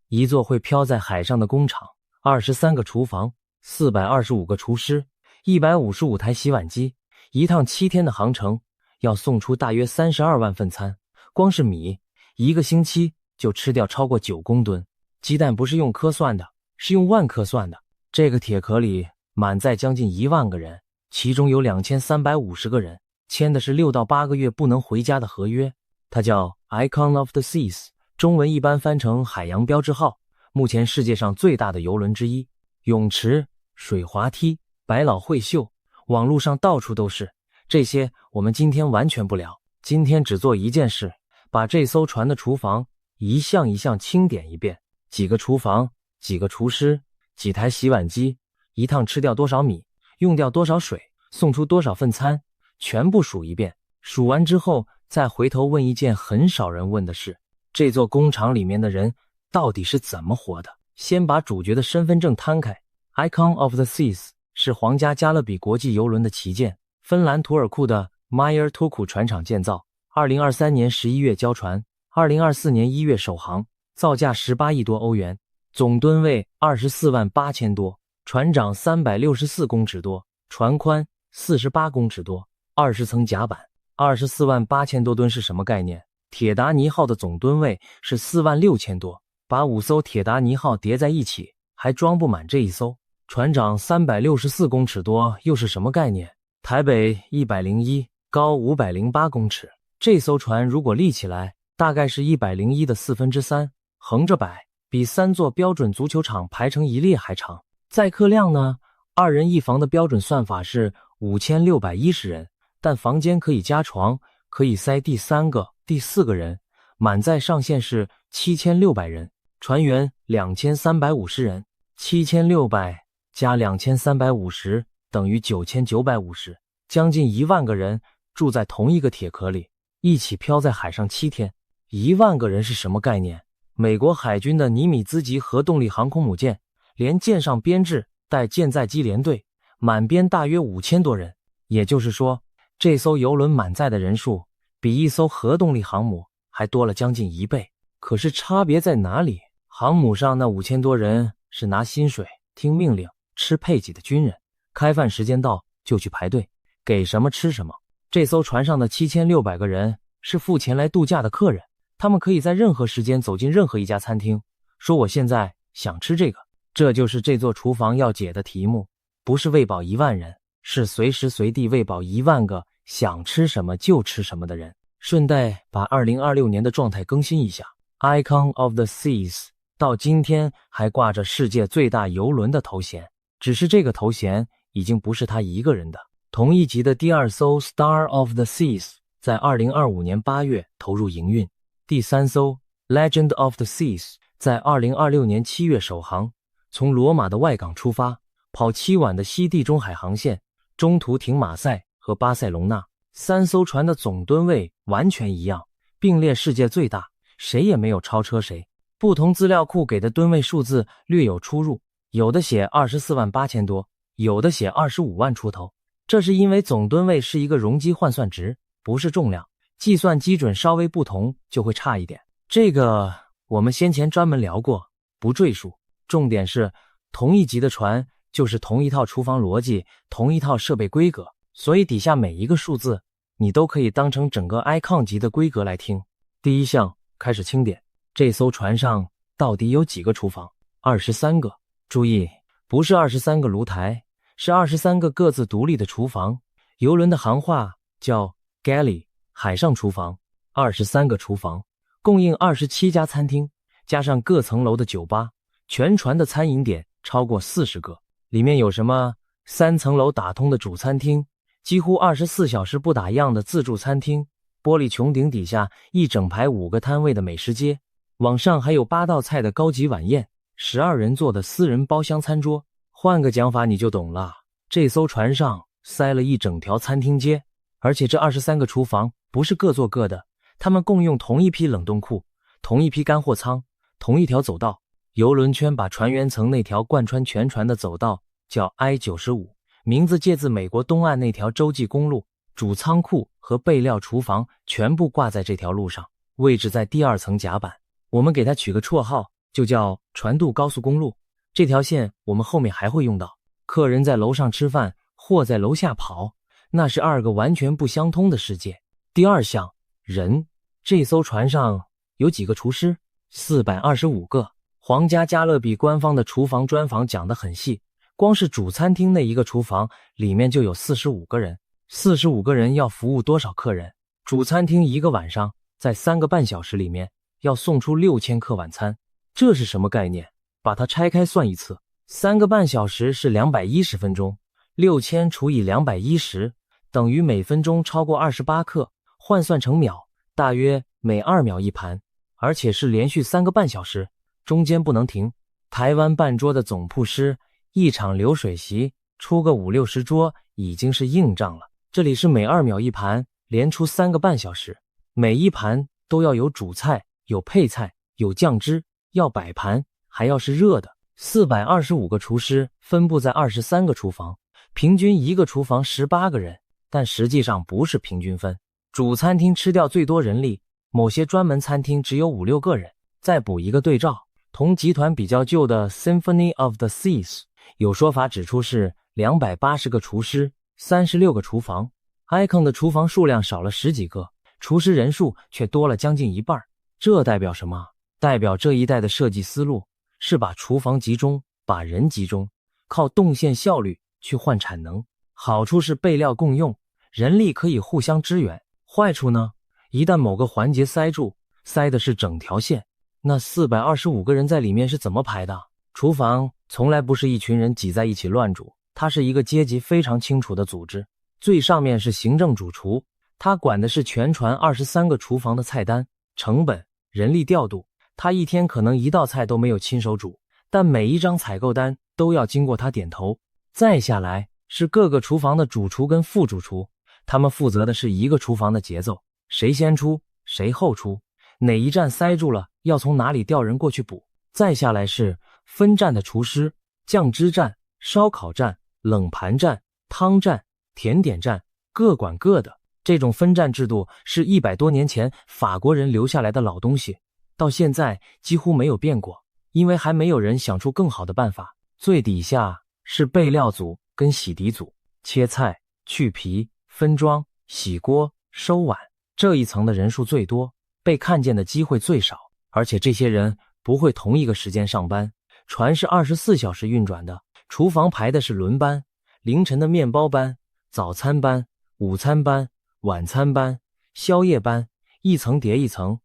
一座会飘在海上的工厂，23个厨房，425个厨师，155台洗碗机，一趟7天的航程，要送出大约32万份餐。光是米，一个星期就吃掉超过9公吨。鸡蛋不是用颗算的，是用万颗算的。这个铁壳里满载将近1万个人，其中有2350个人签的是6到8个月不能回家的合约。它叫 Icon of the Seas， 中文一般翻成海洋标志号，目前世界上最大的邮轮之一。泳池、水滑梯、百老汇秀，网络上到处都是。这些我们今天完全不聊，今天只做一件事，把这艘船的厨房一项一项清点一遍，几个厨房，几个厨师，几台洗碗机，一趟吃掉多少米，用掉多少水，送出多少份餐，全部数一遍。数完之后再回头问一件很少人问的事，这座工厂里面的人到底是怎么活的。先把主角的身份证摊开。 Icon of the Seas 是皇家加勒比国际邮轮的旗舰，芬兰图尔库的 Meyer Turku 船厂建造，2023年11月交船，2024年1月首航，造价18亿多欧元，总吨位24万8千多，船长364公尺多，船宽48公尺多，20层甲板，24万8千多吨是什么概念？铁达尼号的总吨位是4万6千多，把5艘铁达尼号叠在一起还装不满这一艘。船长364公尺多又是什么概念？台北101，高508公尺。这艘船如果立起来，大概是101的3/4，横着摆，比3座标准足球场排成一列还长。载客量呢？2人1房的标准算法是5610人，但房间可以加床，可以塞第3个、第4个人，满载上限是7600人，船员2350人，7600加2350等于9950，将近1万个人住在同一个铁壳里，一起飘在海上7天。1万个人是什么概念？美国海军的尼米兹级核动力航空母舰，连舰上编制带舰载机连队，满编大约5000多人。也就是说，这艘邮轮满载的人数比一艘核动力航母还多了将近1倍。可是差别在哪里？航母上那5000多人是拿薪水、听命令、吃配给的军人，开饭时间到就去排队，给什么吃什么。这艘船上的7600个人是付钱来度假的客人，他们可以在任何时间走进任何一家餐厅，说我现在想吃这个。这就是这座厨房要解的题目，不是喂饱1万人，是随时随地喂饱1万个想吃什么就吃什么的人。顺带把2026年的状态更新一下， Icon of the Seas 到今天还挂着世界最大邮轮的头衔，只是这个头衔已经不是他一个人的。同一级的第2艘 Star of the Seas 在2025年8月投入营运，第3艘 Legend of the Seas 在2026年7月首航，从罗马的外港出发，跑7晚的西地中海航线，中途停马赛和巴塞隆纳。3艘船的总吨位完全一样，并列世界最大，谁也没有超车谁。不同资料库给的吨位数字略有出入，有的写24万8千多，有的写25万出头。这是因为总吨位是一个容积换算值，不是重量，计算基准稍微不同就会差一点。这个我们先前专门聊过，不赘述。重点是同一级的船就是同一套厨房逻辑，同一套设备规格，所以底下每一个数字你都可以当成整个 Icon 级的规格来听。第一项开始清点，这艘船上到底有几个厨房？23个。注意，不是23个炉台，是23个各自独立的厨房。邮轮的行话叫 Galley， 海上厨房。23个厨房，供应27家餐厅，加上各层楼的酒吧，全船的餐饮点超过40个。里面有什么3层楼打通的主餐厅，几乎24小时不打烊的自助餐厅，玻璃穹顶底下一整排5个摊位的美食街，往上还有8道菜的高级晚宴，12人座的私人包厢餐桌。换个讲法你就懂了，这艘船上塞了一整条餐厅街，而且这23个厨房不是各做各的，他们共用同一批冷冻库，同一批干货仓，同一条走道。邮轮圈把船员层那条贯穿全船的走道叫 I-95， 名字借自美国东岸那条洲际公路，主仓库和备料厨房全部挂在这条路上，位置在第2层甲板。我们给它取个绰号就叫船渡高速公路。这条线我们后面还会用到。客人在楼上吃饭，货在楼下跑，那是2个完全不相通的世界。第二项，人。这艘船上有几个厨师？425个。皇家加勒比官方的厨房专访讲得很细，光是主餐厅那一个厨房里面就有45个人。45个人要服务多少客人？主餐厅一个晚上在3个半小时里面要送出6000克晚餐，这是什么概念？把它拆开算一次，3个半小时是210分钟，6000除以210等于每分钟超过28克，换算成秒，大约每2秒一盘，而且是连续3个半小时，中间不能停。台湾办桌的总铺师，一场流水席出个50-60桌已经是硬仗了，这里是每2秒一盘，连出3个半小时，每一盘都要有主菜，有配菜，有酱汁，要摆盘，还要是热的。425个厨师分布在23个厨房，平均一个厨房18个人，但实际上不是平均分。主餐厅吃掉最多人力，某些专门餐厅只有5-6个人。再补一个对照，同集团比较旧的 Symphony of the Seas 有说法指出是280个厨师，36个厨房。Icon 的厨房数量少了10几个，厨师人数却多了将近一半。这代表什么？代表这一代的设计思路是把厨房集中，把人集中，靠动线效率去换产能。好处是备料共用，人力可以互相支援。坏处呢？一旦某个环节塞住，塞的是整条线，那425个人在里面是怎么排的？厨房从来不是一群人挤在一起乱煮，它是一个阶级非常清楚的组织。最上面是行政主厨，他管的是全船23个厨房的菜单、成本、人力调度。他一天可能一道菜都没有亲手煮，但每一张采购单都要经过他点头。再下来是各个厨房的主厨跟副主厨，他们负责的是一个厨房的节奏，谁先出，谁后出，哪一站塞住了，要从哪里调人过去补。再下来是分站的厨师，酱汁站、烧烤站、冷盘站、汤站、甜点站，各管各的。这种分站制度是100多年前法国人留下来的老东西，到现在几乎没有变过，因为还没有人想出更好的办法。最底下是备料组跟洗涤组，切菜、去皮、分装、洗锅、收碗，这一层的人数最多，被看见的机会最少，而且这些人不会同一个时间上班。船是24小时运转的，厨房排的是轮班，凌晨的面包班、早餐班、午餐班、晚餐班、宵夜班，一层叠一层。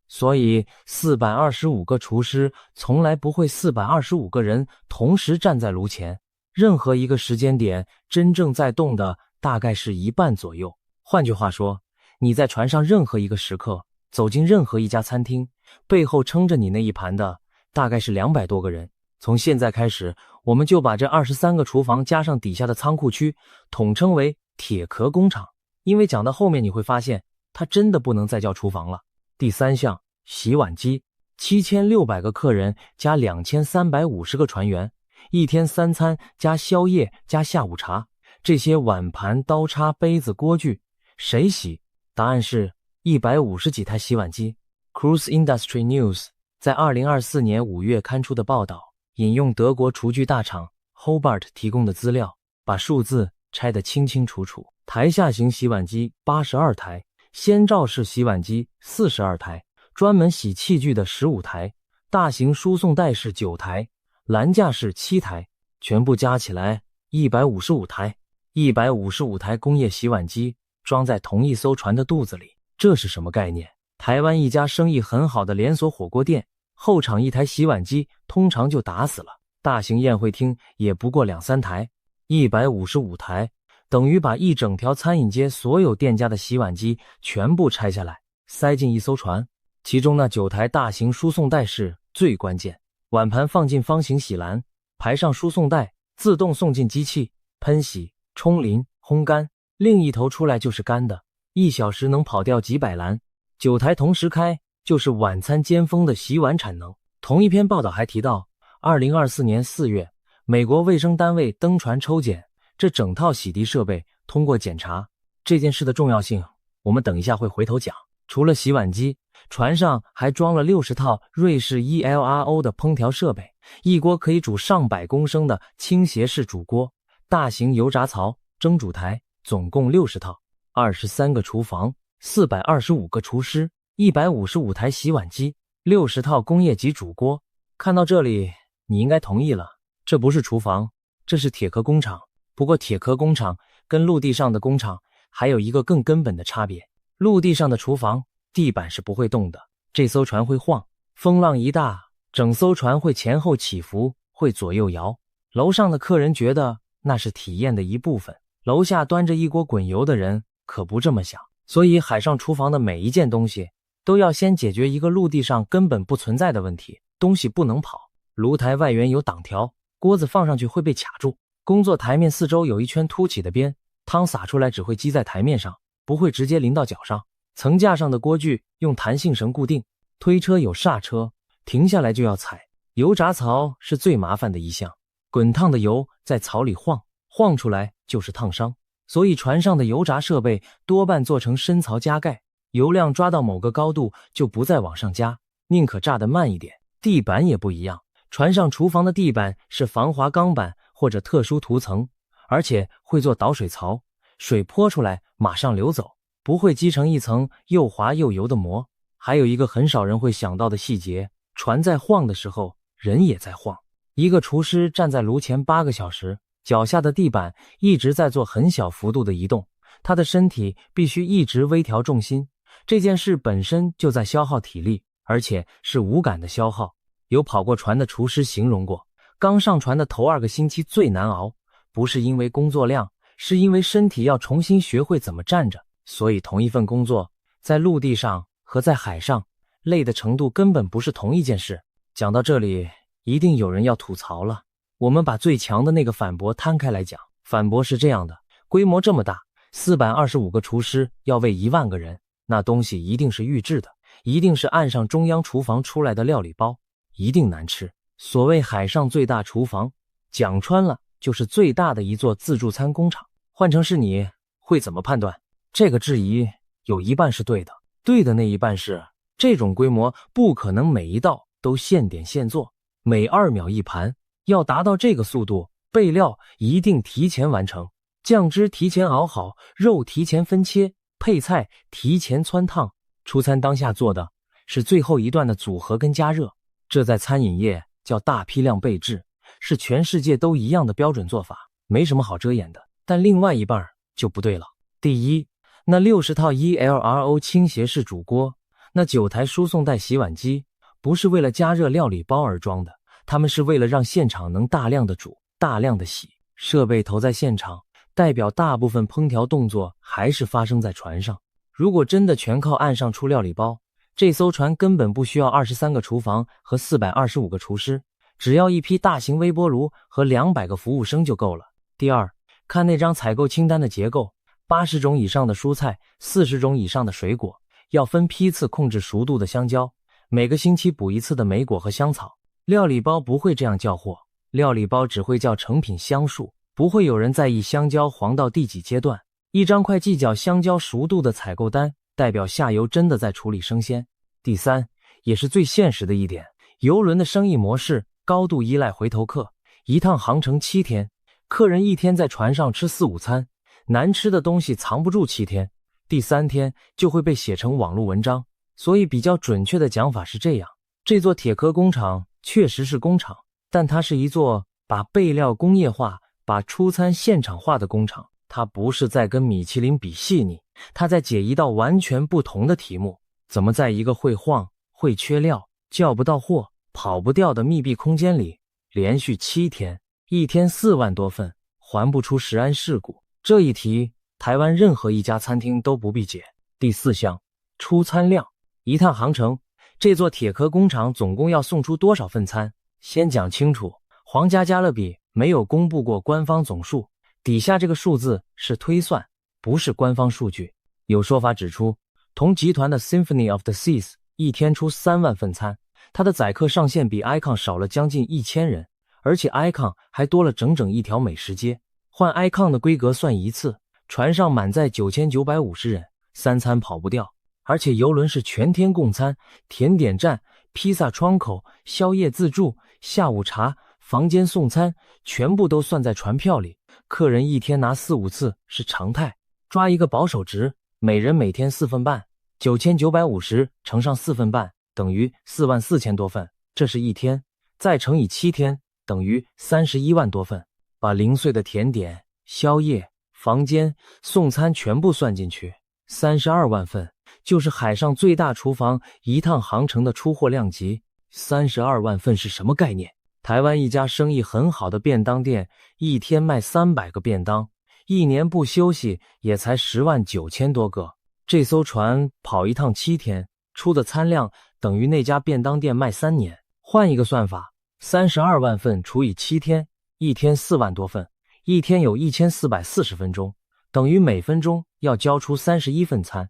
所以425个厨师从来不会425个人同时站在炉前，任何一个时间点真正在动的大概是一半左右。换句话说，你在船上任何一个时刻走进任何一家餐厅，背后撑着你那一盘的大概是200多个人。从现在开始，我们就把这23个厨房加上底下的仓库区统称为铁壳工厂，因为讲到后面你会发现它真的不能再叫厨房了。第3项，洗碗机。7600个客人加2350个船员，一天3餐加宵夜加下午茶，这些碗盘刀叉杯子锅具谁洗？答案是150几台洗碗机。 Cruise Industry News 在2024年5月刊出的报道，引用德国厨具大厂 Hobart 提供的资料，把数字拆得清清楚楚。台下型洗碗机82台，先兆式洗碗机42台，专门洗器具的15台，大型输送带式9台，栏架式7台，全部加起来155台。155台工业洗碗机装在同一艘船的肚子里，这是什么概念？台湾一家生意很好的连锁火锅店，后场一台洗碗机通常就打死了，大型宴会厅也不过2-3台。155台等于把一整条餐饮街所有店家的洗碗机全部拆下来塞进一艘船，其中那9台大型输送带式最关键，碗盘放进方形洗篮，排上输送带，自动送进机器喷洗、冲淋、烘干，另一头出来就是干的，1小时能跑掉几百篮。9台同时开，就是晚餐尖峰的洗碗产能。同一篇报道还提到2024年4月，美国卫生单位登船抽检这整套洗涤设备，通过检查。这件事的重要性我们等一下会回头讲。除了洗碗机，船上还装了60套瑞士 ELRO 的烹调设备，一锅可以煮上百公升的倾斜式煮锅，大型油炸槽、蒸煮台，总共60套，23个厨房，425个厨师，155台洗碗机，60套工业级煮锅。看到这里，你应该同意了，这不是厨房，这是铁壳工厂。不过铁壳工厂跟陆地上的工厂还有一个更根本的差别，陆地上的厨房地板是不会动的，这艘船会晃，风浪一大，整艘船会前后起伏，会左右摇。楼上的客人觉得那是体验的一部分，楼下端着一锅滚油的人可不这么想。所以海上厨房的每一件东西都要先解决一个陆地上根本不存在的问题，东西不能跑。炉台外缘有挡条，锅子放上去会被卡住，工作台面四周有一圈凸起的边，汤洒出来只会积在台面上，不会直接淋到脚上。层架上的锅具用弹性绳固定，推车有刹车，停下来就要踩。油炸槽是最麻烦的一项，滚烫的油在槽里晃，晃出来就是烫伤。所以船上的油炸设备多半做成深槽加盖，油量抓到某个高度就不再往上加，宁可炸得慢一点。地板也不一样，船上厨房的地板是防滑钢板或者特殊涂层，而且会做导水槽，水泼出来马上流走，不会积成一层又滑又油的膜。还有一个很少人会想到的细节，船在晃的时候，人也在晃。一个厨师站在炉前8个小时，脚下的地板一直在做很小幅度的移动，他的身体必须一直微调重心，这件事本身就在消耗体力，而且是无感的消耗。有跑过船的厨师形容过，刚上船的头2个星期最难熬，不是因为工作量，是因为身体要重新学会怎么站着。所以同一份工作，在陆地上和在海上，累的程度根本不是同一件事。讲到这里，一定有人要吐槽了。我们把最强的那个反驳摊开来讲，反驳是这样的，规模这么大，425个厨师要喂1万个人，那东西一定是预制的，一定是岸上中央厨房出来的料理包，一定难吃。所谓海上最大厨房，讲穿了就是最大的一座自助餐工厂。换成是你，会怎么判断？这个质疑有一半是对的，对的那一半是，这种规模不可能每一道都现点现做，每2秒一盘，要达到这个速度，备料一定提前完成，酱汁提前熬好，肉提前分切，配菜提前汆烫。出餐当下做的是最后一段的组合跟加热，这在餐饮业叫大批量备制，是全世界都一样的标准做法，没什么好遮掩的。但另外一半就不对了。第一，那60套 ELRO 倾斜式煮锅，那9台输送带洗碗机，不是为了加热料理包而装的，他们是为了让现场能大量的煮，大量的洗。设备投在现场，代表大部分烹调动作还是发生在船上。如果真的全靠岸上出料理包，这艘船根本不需要23个厨房和425个厨师，只要一批大型微波炉和200个服务生就够了。第二，看那张采购清单的结构，80种以上的蔬菜，40种以上的水果，要分批次控制熟度的香蕉，每个星期补一次的莓果和香草。料理包不会这样叫货，料理包只会叫成品香数，不会有人在意香蕉黄到第几阶段。一张块计较香蕉熟度的采购单，代表下游真的在处理生鲜。第三，也是最现实的一点，邮轮的生意模式高度依赖回头客，一趟航程7天，客人1天在船上吃4、5餐，难吃的东西藏不住7天，第3天就会被写成网络文章。所以比较准确的讲法是这样，这座铁壳工厂确实是工厂，但它是一座把备料工业化、把出餐现场化的工厂。它不是在跟米其林比细腻，它在解一道完全不同的题目，怎么在一个会晃、会缺料、叫不到货、跑不掉的密闭空间里，连续7天，1天4万多份，还不出食安事故。这一题，台湾任何一家餐厅都不必解。第4项，出餐量。一趟航程，这座铁壳工厂总共要送出多少份餐？先讲清楚，皇家加勒比没有公布过官方总数，底下这个数字是推算，不是官方数据。有说法指出，同集团的 Symphony of the Seas 一天出3万份餐，它的载客上限比 Icon 少了将近1000人，而且 Icon 还多了整整一条美食街。换 Icon 的规格算一次，船上满载9950人，3餐跑不掉。而且邮轮是全天供餐，甜点站、披萨窗口、宵夜自助、下午茶、房间送餐，全部都算在船票里。客人一天拿4-5次是常态，抓一个保守值，每人每天4份半，9950乘上4份半等于44000多份，这是一天，再乘以7天等于31万多份。把零碎的甜点、宵夜、房间、送餐全部算进去，32万份，就是海上最大厨房一趟航程的出货量级。32万份是什么概念？台湾一家生意很好的便当店，一天卖300个便当，一年不休息也才109000多个。这艘船跑一趟7天，出的餐量等于那家便当店卖3年。换一个算法，32万份除以7天，一天4万多份，一天有1440分钟，等于每分钟要交出31份餐。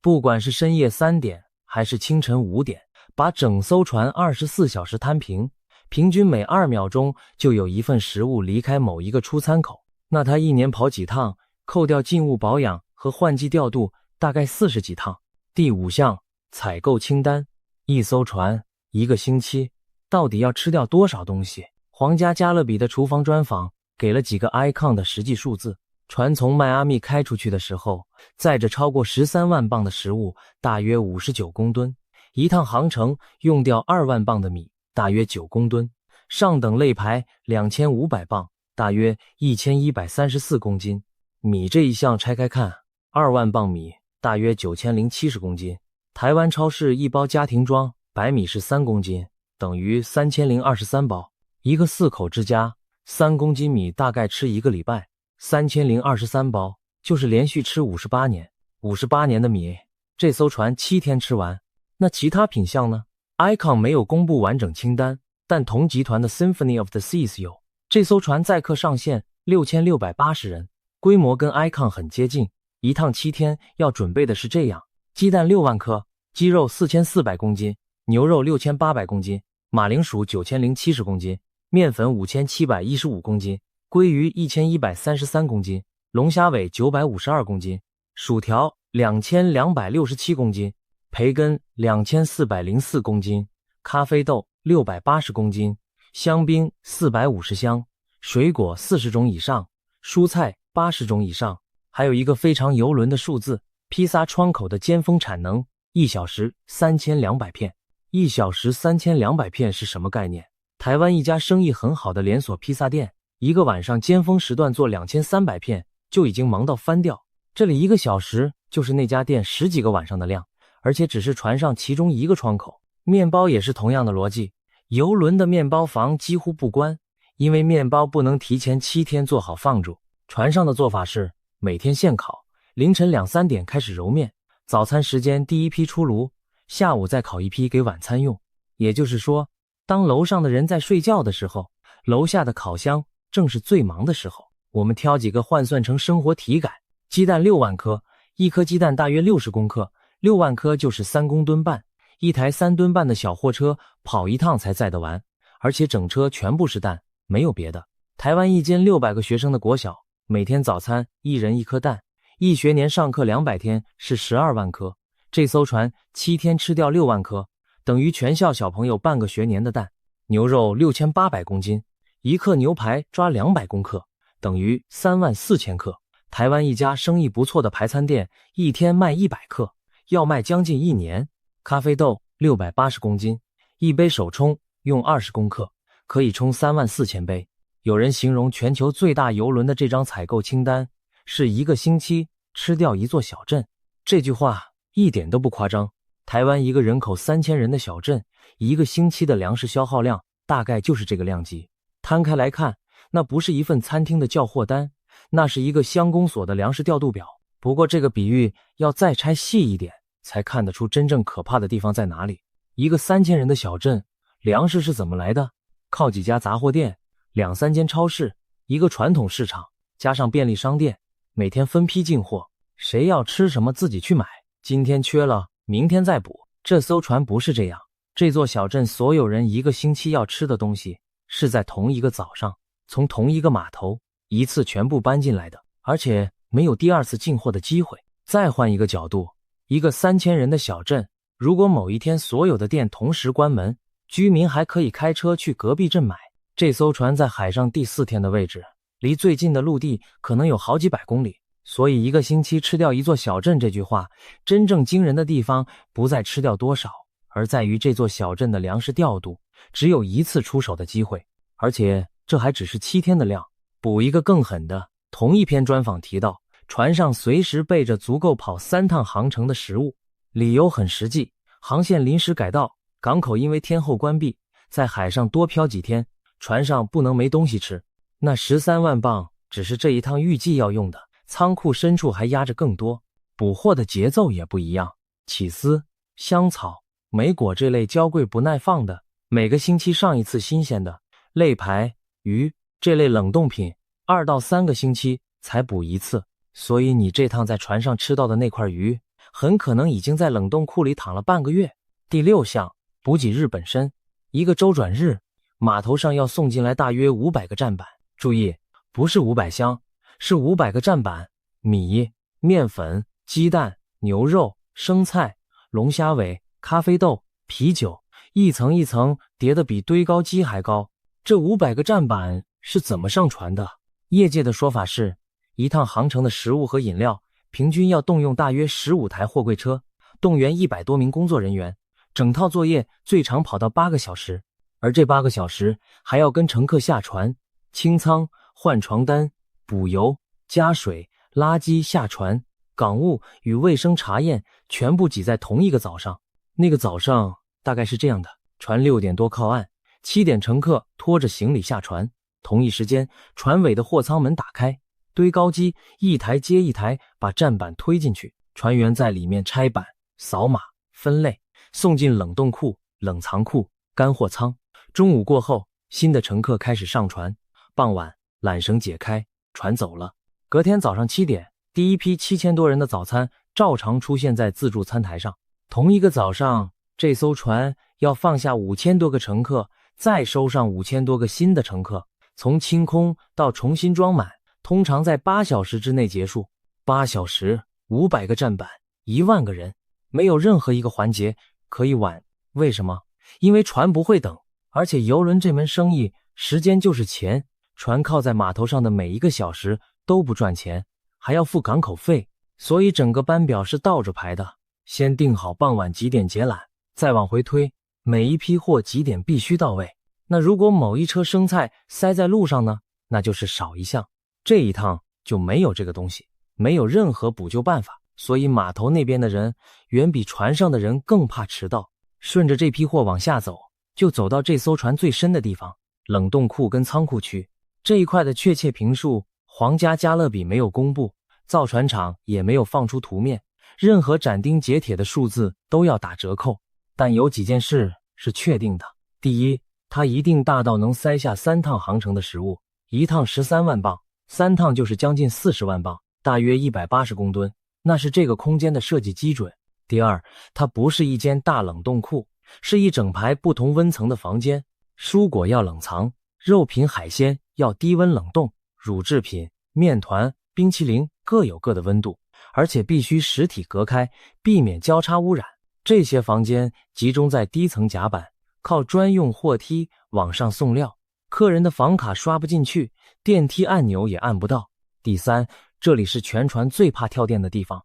不管是深夜3点还是清晨5点，把整艘船24小时摊平，平均每2秒钟就有一份食物离开某一个出餐口。那他一年跑几趟，扣掉进物保养和换季调度，大概40几趟。第5项，采购清单。一艘船1个星期到底要吃掉多少东西？皇家加勒比的厨房专访给了几个 icon 的实际数字。船从迈阿密开出去的时候，载着超过13万磅的食物，大约59公吨。一趟航程用掉2万磅的米，大约9公吨。上等肋排2500磅，大约1134公斤。米这一项拆开看，2万磅米大约9070公斤。台湾超市一包家庭装白米是3公斤，等于3023包。一个4口之家，3公斤米大概吃1个礼拜，3023包，就是连续吃58年。58年的米，这艘船7天吃完。那其他品项呢？ Icon 没有公布完整清单，但同集团的 Symphony of the Seas 有。这艘船载客上限6680人，规模跟 Icon 很接近。一趟7天要准备的是这样：鸡蛋6万颗，鸡肉4400公斤，牛肉6800公斤，马铃薯9070公斤，面粉5715公斤，鲑鱼1133公斤，龙虾尾952公斤，薯条2267公斤，培根2404公斤，咖啡豆680公斤，香槟450箱，水果40种以上，蔬菜80种以上。还有一个非常邮轮的数字，披萨窗口的尖峰产能1小时3200片。1小时3200片是什么概念？台湾一家生意很好的连锁披萨店，一个晚上尖峰时段做2300片就已经忙到翻掉。这里1个小时就是那家店10几个晚上的量，而且只是船上其中1个窗口。面包也是同样的逻辑，邮轮的面包房几乎不关，因为面包不能提前7天做好放住。船上的做法是每天现烤，凌晨2-3点开始揉面，早餐时间第一批出炉，下午再烤一批给晚餐用。也就是说，当楼上的人在睡觉的时候，楼下的烤箱正是最忙的时候。我们挑几个换算成生活体感，鸡蛋6万颗，一颗鸡蛋大约60公克，6万颗就是3公吨半，一台3吨半的小货车跑一趟才载得完，而且整车全部是蛋，没有别的。台湾一间600个学生的国小，每天早餐1人1颗蛋，一学年上课200天是12万颗。这艘船7天吃掉6万颗，等于全校小朋友半个学年的蛋。牛肉6800公斤，一克牛排抓200公克，等于34000克。台湾一家生意不错的排餐店，一天卖100克，要卖将近1年。咖啡豆680公斤，一杯手冲用20公克，可以冲34000杯。有人形容全球最大邮轮的这张采购清单是1个星期吃掉1座小镇，这句话一点都不夸张。台湾一个人口3000人的小镇，1个星期的粮食消耗量大概就是这个量级。摊开来看，那不是一份餐厅的叫货单，那是一个乡公所的粮食调度表。不过这个比喻要再拆细一点，才看得出真正可怕的地方在哪里。一个3000人的小镇，粮食是怎么来的？靠几家杂货店，2-3间超市，一个传统市场，加上便利商店，每天分批进货，谁要吃什么自己去买，今天缺了明天再补。这艘船不是这样，这座小镇所有人1个星期要吃的东西是在同一个早上，从同一个码头一次全部搬进来的，而且没有第2次进货的机会。再换一个角度，一个3000人的小镇，如果某一天所有的店同时关门，居民还可以开车去隔壁镇买。这艘船在海上第4天的位置，离最近的陆地可能有好几百公里，所以1个星期吃掉一座小镇这句话，真正惊人的地方不在吃掉多少，而在于这座小镇的粮食调度只有1次出手的机会，而且这还只是7天的量。补一个更狠的，同一篇专访提到，船上随时备着足够跑3趟航程的食物，理由很实际，航线临时改道，港口因为天候关闭，在海上多漂几天，船上不能没东西吃。那13万磅只是这一趟预计要用的，仓库深处还压着更多，补货的节奏也不一样。起司、香草、莓果这类娇贵不耐放的，每个星期上一次新鲜的；肋排、鱼这类冷冻品，2到3个星期才补一次。所以你这趟在船上吃到的那块鱼，很可能已经在冷冻库里躺了半个月。第6项，补给日本身。一个周转日，码头上要送进来大约500个站板。注意，不是500箱，是500个站板。米、面粉、鸡蛋、牛肉、生菜、龙虾尾、咖啡豆、啤酒，一层一层叠得比堆高机还高。这500个站板是怎么上船的？业界的说法是，一趟航程的食物和饮料平均要动用大约15台货柜车，动员100多名工作人员，整套作业最长跑到8个小时，而这8个小时还要跟乘客下船、清仓、换床单、补油、加水、垃圾下船、港务与卫生查验全部挤在同一个早上。那个早上大概是这样的：船6点多靠岸，7点乘客拖着行李下船，同一时间船尾的货舱门打开，堆高机一台接一台把站板推进去，船员在里面拆板、扫码、分类，送进冷冻库、冷藏库、干货舱。中午过后，新的乘客开始上船，傍晚缆绳解开，船走了。隔天早上7点，第一批7000多人的早餐照常出现在自助餐台上。同一个早上，这艘船要放下5000多个乘客，再收上5000多个新的乘客，从清空到重新装满，通常在8小时之内结束。8小时，500个站板，10000个人，没有任何一个环节可以晚。为什么？因为船不会等，而且邮轮这门生意，时间就是钱，船靠在码头上的每一个小时都不赚钱，还要付港口费，所以整个班表是倒着排的。先定好傍晚几点结缆，再往回推，每一批货几点必须到位。那如果某一车生菜塞在路上呢？那就是少一项。这一趟就没有这个东西，没有任何补救办法，所以码头那边的人远比船上的人更怕迟到。顺着这批货往下走，就走到这艘船最深的地方，冷冻库跟仓库区。这一块的确切坪数，皇家加勒比没有公布，造船厂也没有放出图面，任何斩钉截铁的数字都要打折扣。但有几件事是确定的：第一，它一定大到能塞下3趟航程的食物，一趟13万磅，3趟就是将近40万磅，大约180公吨，那是这个空间的设计基准。第二，它不是一间大冷冻库，是一整排不同温层的房间，蔬果要冷藏，肉品海鲜要低温冷冻，乳制品、面团、冰淇淋各有各的温度，而且必须实体隔开，避免交叉污染。这些房间集中在低层甲板，靠专用货梯往上送料，客人的房卡刷不进去，电梯按钮也按不到。第三，这里是全船最怕跳电的地方，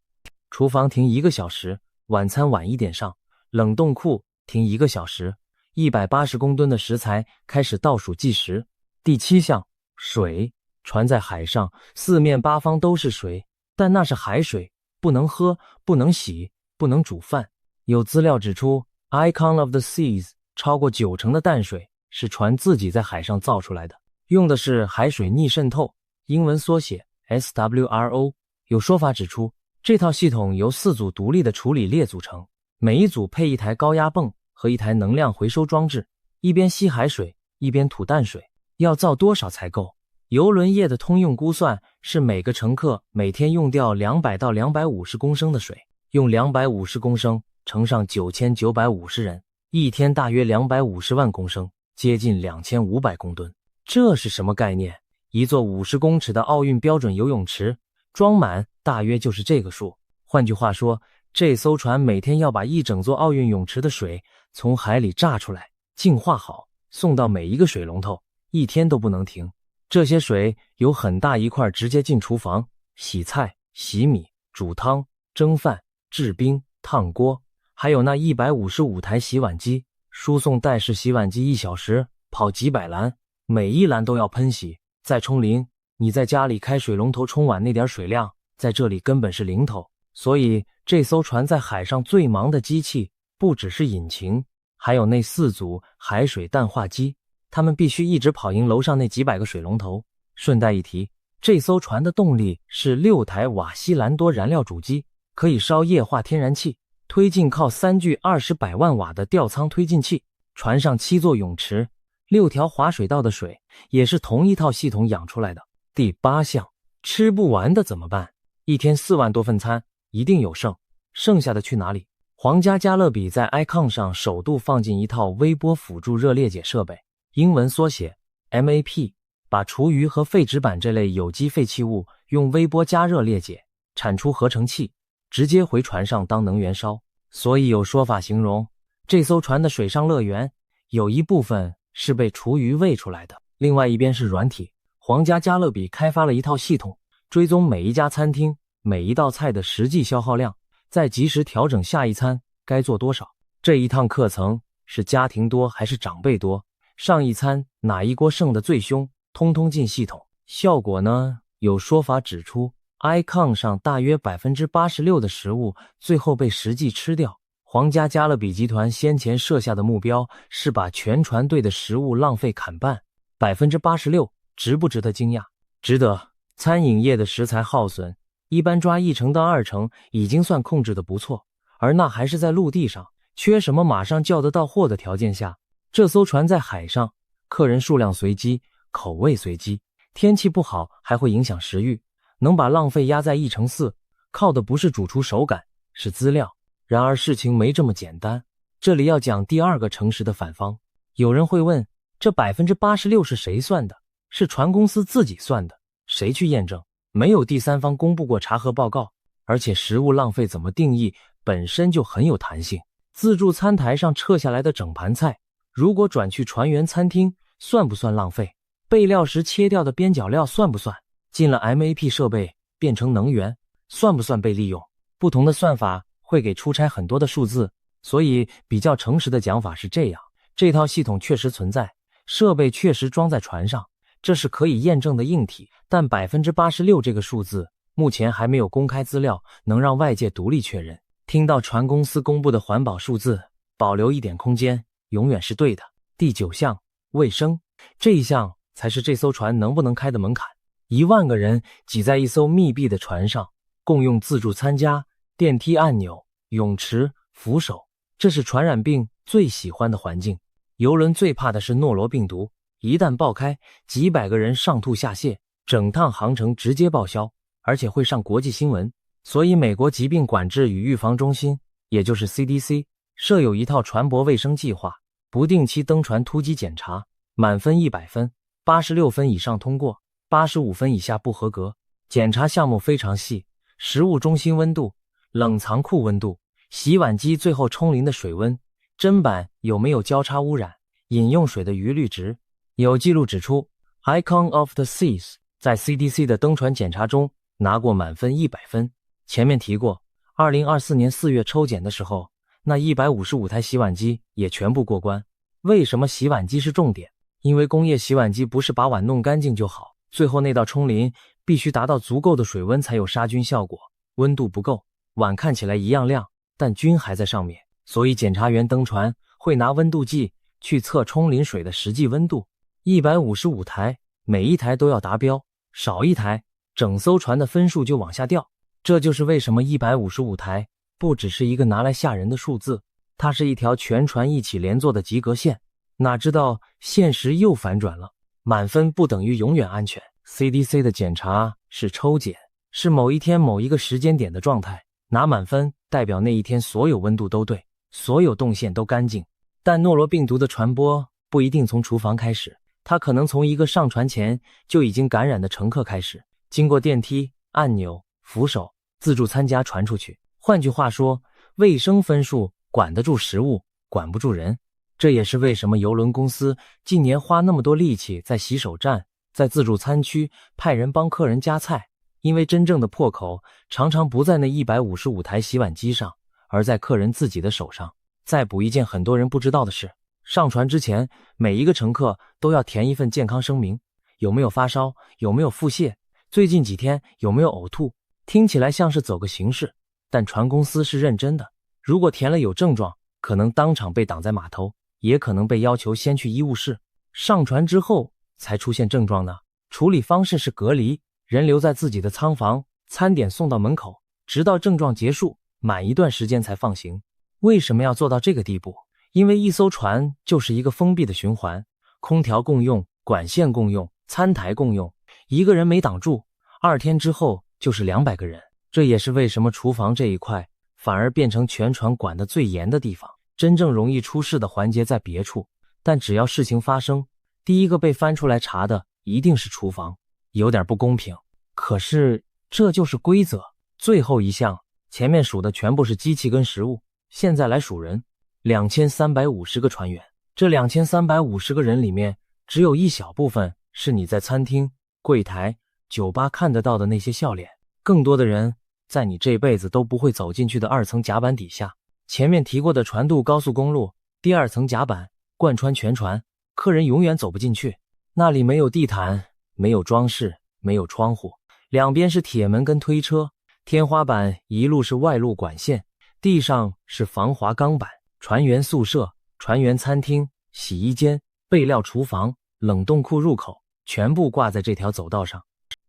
厨房停1个小时，晚餐晚1点上，冷冻库停1个小时，180公吨的食材开始倒数计时。第7项，水。船在海上，四面八方都是水，但那是海水，不能喝，不能洗，不能煮饭。有资料指出 Icon of the Seas 超过90%的淡水是船自己在海上造出来的，用的是海水逆渗透，英文缩写 SWRO。 有说法指出，这套系统由4组独立的处理列组成，每一组配一台高压泵和一台能量回收装置，一边吸海水，一边吐淡水。要造多少才够？邮轮业的通用估算是每个乘客每天用掉200到250公升的水，用250公升乘上9950人，一天大约250万公升，接近2500公吨。这是什么概念？一座50公尺的奥运标准游泳池，装满大约就是这个数。换句话说，这艘船每天要把一整座奥运泳池的水从海里榨出来，净化好，送到每一个水龙头，一天都不能停。这些水有很大一块直接进厨房，洗菜、洗米、煮汤、蒸饭、制冰、烫锅，还有那155台洗碗机，输送带式洗碗机1小时跑几百篮，每一篮都要喷洗，再冲淋。你在家里开水龙头冲碗那点水量，在这里根本是零头。所以这艘船在海上最忙的机器不只是引擎，还有那4组海水淡化机，他们必须一直跑赢楼上那几百个水龙头。顺带一提，这艘船的动力是6台瓦西兰多燃料主机，可以烧液化天然气，推进靠3具20百万瓦的吊舱推进器。船上7座泳池，6条滑水道的水也是同一套系统养出来的。第8项，吃不完的怎么办？一天4万多份餐，一定有剩下的去哪里？皇家加勒比在 Icon 上首度放进一套微波辅助热裂解设备，英文缩写 MAP， 把厨余和废纸板这类有机废弃物用微波加热裂解，产出合成气，直接回船上当能源烧。所以有说法形容这艘船的水上乐园，有一部分是被厨余喂出来的，另外一边是软体。皇家加勒比开发了一套系统，追踪每一家餐厅每一道菜的实际消耗量，再及时调整下一餐该做多少。这一趟课程是家庭多还是长辈多，上一餐哪一锅剩的最凶，通通进系统。效果呢，有说法指出 Icon 上大约 86% 的食物最后被实际吃掉。皇家加勒比集团先前设下的目标是把全船队的食物浪费砍半， 86%值不值得惊讶？值得。餐饮业的食材耗损一般抓1成到2成已经算控制的不错，而那还是在陆地上缺什么马上叫得到货的条件下。这艘船在海上，客人数量随机，口味随机，天气不好还会影响食欲，能把浪费压在1成4，靠的不是主厨手感，是资料。然而事情没这么简单，这里要讲第2个诚实的反方。有人会问，这 86% 是谁算的？是船公司自己算的，谁去验证？没有第三方公布过查核报告，而且食物浪费怎么定义本身就很有弹性。自助餐台上撤下来的整盘菜，如果转去船员餐厅，算不算浪费？备料时切掉的边角料算不算？进了 MAP 设备变成能源，算不算被利用？不同的算法会给出差很多的数字，所以比较诚实的讲法是这样，这套系统确实存在，设备确实装在船上，这是可以验证的硬体，但 86% 这个数字目前还没有公开资料能让外界独立确认。听到船公司公布的环保数字，保留一点空间永远是对的。第9项，卫生，这一项才是这艘船能不能开的门槛。1万个人挤在一艘密闭的船上，共用自助餐夹、电梯按钮、泳池、扶手，这是传染病最喜欢的环境。邮轮最怕的是诺罗病毒，一旦爆开，几百个人上吐下泻，整趟航程直接报销，而且会上国际新闻。所以美国疾病管制与预防中心，也就是 CDC， 设有一套船舶卫生计划，不定期登船突击检查，满分100分，86分以上通过，85分以下不合格。检查项目非常细，食物中心温度、冷藏库温度、洗碗机最后冲淋的水温、砧板有没有交叉污染、饮用水的余氯值。有记录指出 Icon of the Seas 在 CDC 的登船检查中拿过满分100分。前面提过2024年4月抽检的时候，那155台洗碗机也全部过关。为什么洗碗机是重点？因为工业洗碗机不是把碗弄干净就好，最后那道冲淋必须达到足够的水温才有杀菌效果，温度不够，碗看起来一样亮，但菌还在上面。所以检查员登船会拿温度计去测冲淋水的实际温度。155台，每一台都要达标，少一台，整艘船的分数就往下掉。这就是为什么155台不只是一个拿来吓人的数字，它是一条全船一起连坐的及格线。哪知道现实又反转了，满分不等于永远安全。CDC 的检查是抽检，是某一天某一个时间点的状态，拿满分代表那一天所有温度都对，所有动线都干净。但诺罗病毒的传播不一定从厨房开始，它可能从一个上船前就已经感染的乘客开始，经过电梯、按钮、扶手、自助餐夹传出去。换句话说，卫生分数管得住食物，管不住人。这也是为什么邮轮公司近年花那么多力气在洗手站、在自助餐区派人帮客人夹菜，因为真正的破口常常不在那155台洗碗机上，而在客人自己的手上。再补一件很多人不知道的事，上船之前，每一个乘客都要填一份健康声明，有没有发烧，有没有腹泻，最近几天有没有呕吐。听起来像是走个形式，但船公司是认真的。如果填了有症状，可能当场被挡在码头，也可能被要求先去医务室。上船之后才出现症状呢，处理方式是隔离，人留在自己的舱房，餐点送到门口，直到症状结束，满一段时间才放行。为什么要做到这个地步？因为一艘船就是一个封闭的循环，空调共用，管线共用，餐台共用，一个人没挡住，2天之后就是200个人。这也是为什么厨房这一块反而变成全船管得最严的地方。真正容易出事的环节在别处，但只要事情发生，第一个被翻出来查的一定是厨房，有点不公平。可是这就是规则。最后一项，前面数的全部是机器跟食物，现在来数人。2350个船员，这2350个人里面，只有一小部分是你在餐厅、柜台、酒吧看得到的那些笑脸，更多的人在你这辈子都不会走进去的2层甲板底下。前面提过的船渡高速公路第2层甲板贯穿全船，客人永远走不进去。那里没有地毯，没有装饰，没有窗户，两边是铁门跟推车，天花板一路是外露管线，地上是防滑钢板。船员宿舍、船员餐厅、洗衣间、备料厨房、冷冻库入口全部挂在这条走道上。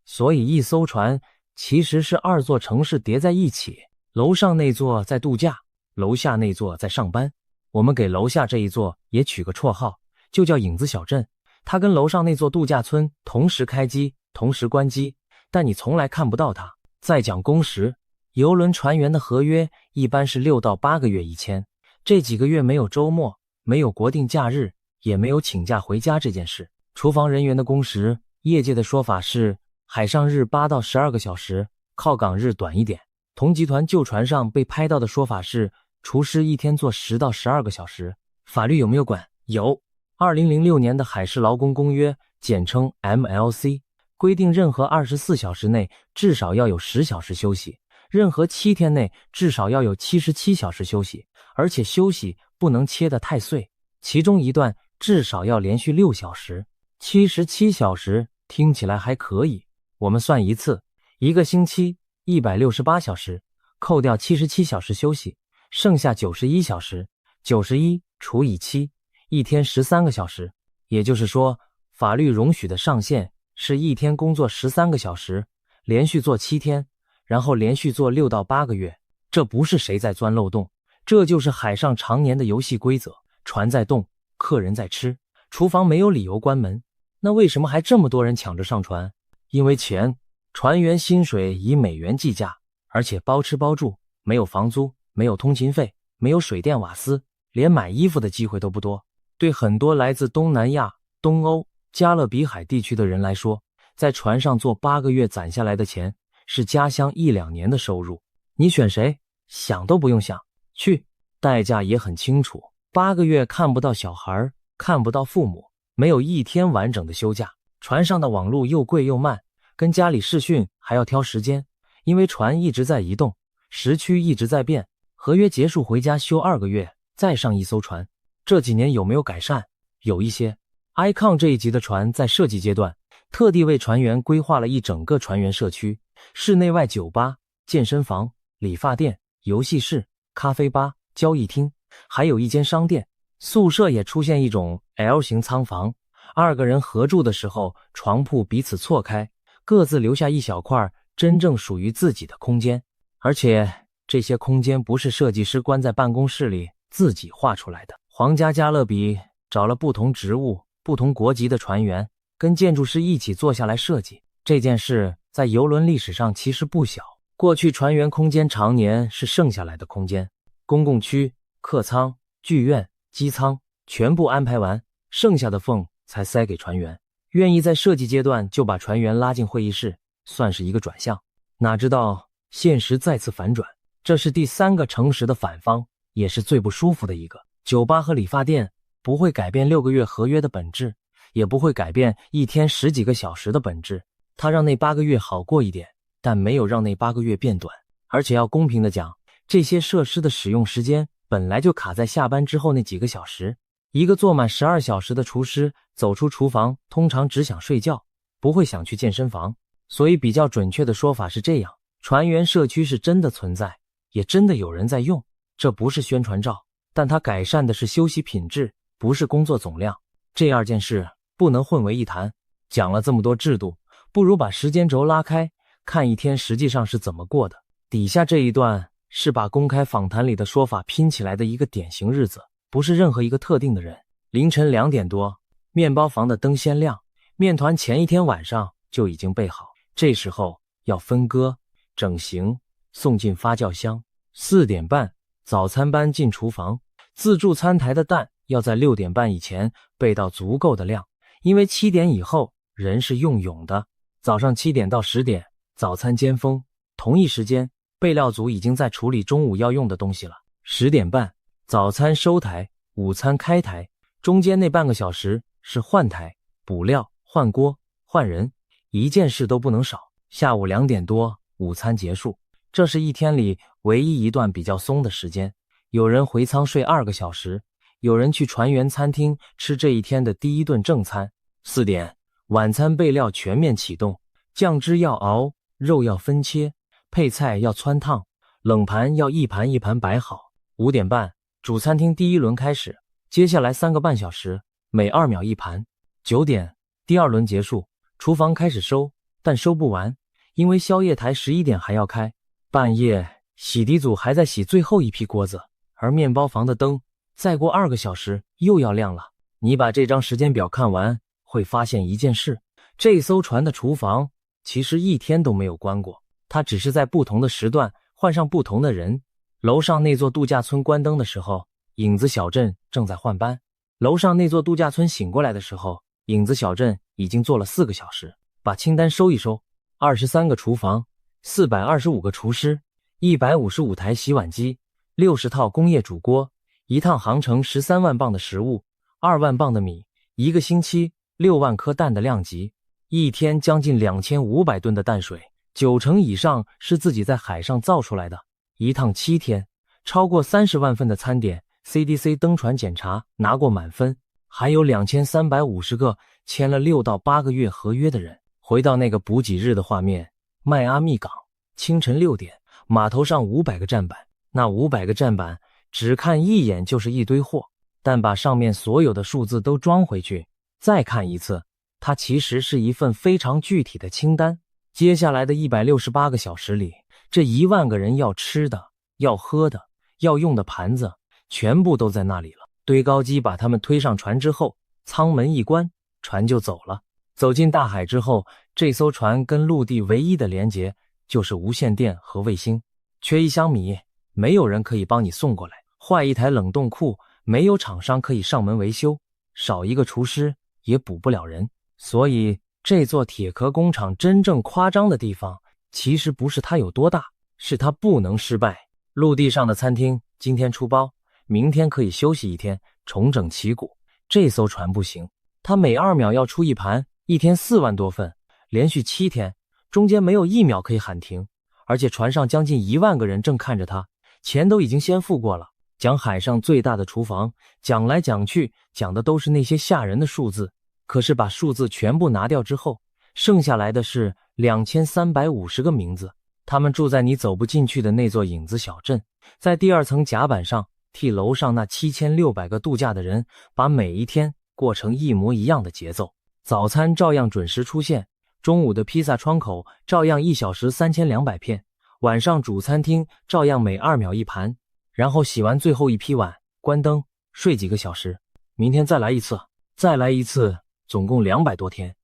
所以一艘船其实是2座城市叠在一起，楼上那座在度假，楼下那座在上班。我们给楼下这一座也取个绰号，就叫影子小镇。它跟楼上那座度假村同时开机，同时关机，但你从来看不到它。再讲工时，邮轮船员的合约一般是6到8个月一签，这几个月没有周末，没有国定假日，也没有请假回家这件事。厨房人员的工时，业界的说法是海上日8到12个小时，靠港日短一点。同集团旧船上被拍到的说法是厨师一天做10到12个小时。法律有没有管？有。2006年的海事劳工公约，简称 MLC， 规定任何24小时内至少要有10小时休息，任何7天内至少要有77小时休息，而且休息不能切得太碎，其中一段至少要连续6小时。77小时听起来还可以，我们算一次，一个星期168小时，扣掉77小时休息，剩下91小时，91除以7，一天13个小时。也就是说，法律容许的上限是一天工作13个小时，连续做7天，然后连续做6到8个月。这不是谁在钻漏洞，这就是海上常年的游戏规则。船在动，客人在吃，厨房没有理由关门。那为什么还这么多人抢着上船？因为钱，船员薪水以美元计价，而且包吃包住，没有房租，没有通勤费，没有水电瓦斯，连买衣服的机会都不多。对很多来自东南亚、东欧、加勒比海地区的人来说，在船上做8个月攒下来的钱，是家乡1-2年的收入。你选谁？想都不用想，去。代价也很清楚，8个月看不到小孩，看不到父母，没有1天完整的休假。船上的网络又贵又慢，跟家里视讯还要挑时间，因为船一直在移动，时区一直在变。合约结束回家休2个月，再上一艘船。这几年有没有改善？有一些。Icon 这一级的船在设计阶段，特地为船员规划了一整个船员社区，室内外酒吧、健身房、理发店、游戏室、咖啡吧、交易厅，还有一间商店。宿舍也出现一种 L 型舱房，2个人合住的时候，床铺彼此错开，各自留下一小块真正属于自己的空间。而且这些空间不是设计师关在办公室里自己画出来的。皇家加勒比找了不同职务、不同国籍的船员，跟建筑师一起坐下来设计。这件事在邮轮历史上其实不小。过去船员空间常年是剩下来的空间，公共区、客舱、剧院、机舱全部安排完，剩下的缝才塞给船员。愿意在设计阶段就把船员拉进会议室，算是一个转向。哪知道现实再次反转，这是第3个诚实的反方，也是最不舒服的一个。酒吧和理发店不会改变6个月合约的本质，也不会改变一天10几个小时的本质。它让那8个月好过一点，但没有让那8个月变短。而且要公平的讲，这些设施的使用时间本来就卡在下班之后那几个小时。一个做满12小时的厨师走出厨房，通常只想睡觉，不会想去健身房。所以比较准确的说法是这样，船员社区是真的存在，也真的有人在用，这不是宣传照，但它改善的是休息品质，不是工作总量。这2件事不能混为一谈。讲了这么多制度，不如把时间轴拉开，看一天实际上是怎么过的。底下这一段是把公开访谈里的说法拼起来的一个典型日子，不是任何一个特定的人。凌晨2点多，面包房的灯先亮，面团前一天晚上就已经备好，这时候要分割、整形，送进发酵箱。4点半，早餐搬进厨房，自助餐台的蛋要在6点半以前备到足够的量，因为7点以后人是用涌的。早上7点到10点，早餐尖峰，同一时间备料组已经在处理中午要用的东西了。10点半，早餐收台，午餐开台，中间那半个小时是换台、补料、换锅、换人，一件事都不能少。下午2点多，午餐结束，这是一天里唯一一段比较松的时间。有人回舱睡2个小时，有人去船员餐厅吃这一天的第一顿正餐。4点，晚餐备料全面启动，酱汁要熬，肉要分切，配菜要汆烫，冷盘要一盘一盘摆好。5点半，主餐厅第一轮开始，接下来3个半小时，每2秒一盘。9点，第2轮结束，厨房开始收，但收不完，因为宵夜台11点还要开。半夜，洗涤组还在洗最后一批锅子，而面包房的灯再过2个小时又要亮了。你把这张时间表看完，会发现一件事，这艘船的厨房其实一天都没有关过，它只是在不同的时段换上不同的人。楼上那座度假村关灯的时候，影子小镇正在换班；楼上那座度假村醒过来的时候，影子小镇已经做了4个小时。把清单收一收，23个厨房，425个厨师，155台洗碗机，60套工业煮锅，一趟航程13万磅的食物，2万磅的米，一个星期6万颗蛋的量级，一天将近2500吨的淡水，90%以上是自己在海上造出来的。一趟7天，超过30万份的餐点 ，CDC 登船检查拿过满分，还有2350个签了6到8个月合约的人。回到那个补给日的画面，迈阿密港，清晨6点，码头上500个站板，那500个站板只看一眼就是一堆货，但把上面所有的数字都装回去，再看一次，它其实是一份非常具体的清单。接下来的168个小时里，这1万个人要吃的、要喝的、要用的盘子，全部都在那里了。堆高机把他们推上船之后，舱门一关，船就走了。走进大海之后，这艘船跟陆地唯一的连结就是无线电和卫星。缺一箱米，没有人可以帮你送过来；坏一台冷冻库，没有厂商可以上门维修；少一个厨师，也补不了人。所以这座铁壳工厂真正夸张的地方，其实不是它有多大，是它不能失败。陆地上的餐厅今天出包，明天可以休息一天，重整旗鼓。这艘船不行，它每2秒要出一盘，一天4万多份，连续7天，中间没有1秒可以喊停。而且船上将近1万个人正看着它，钱都已经先付过了。讲海上最大的厨房，讲来讲去，讲的都是那些吓人的数字。可是把数字全部拿掉之后，剩下来的是2350个名字。他们住在你走不进去的那座影子小镇，在第2层甲板上，替楼上那7600个度假的人把每一天过成一模一样的节奏。早餐照样准时出现，中午的披萨窗口照样1小时3200片，晚上主餐厅照样每2秒一盘，然后洗完最后一批碗，关灯，睡几个小时，明天再来一次，再来一次，总共200多天。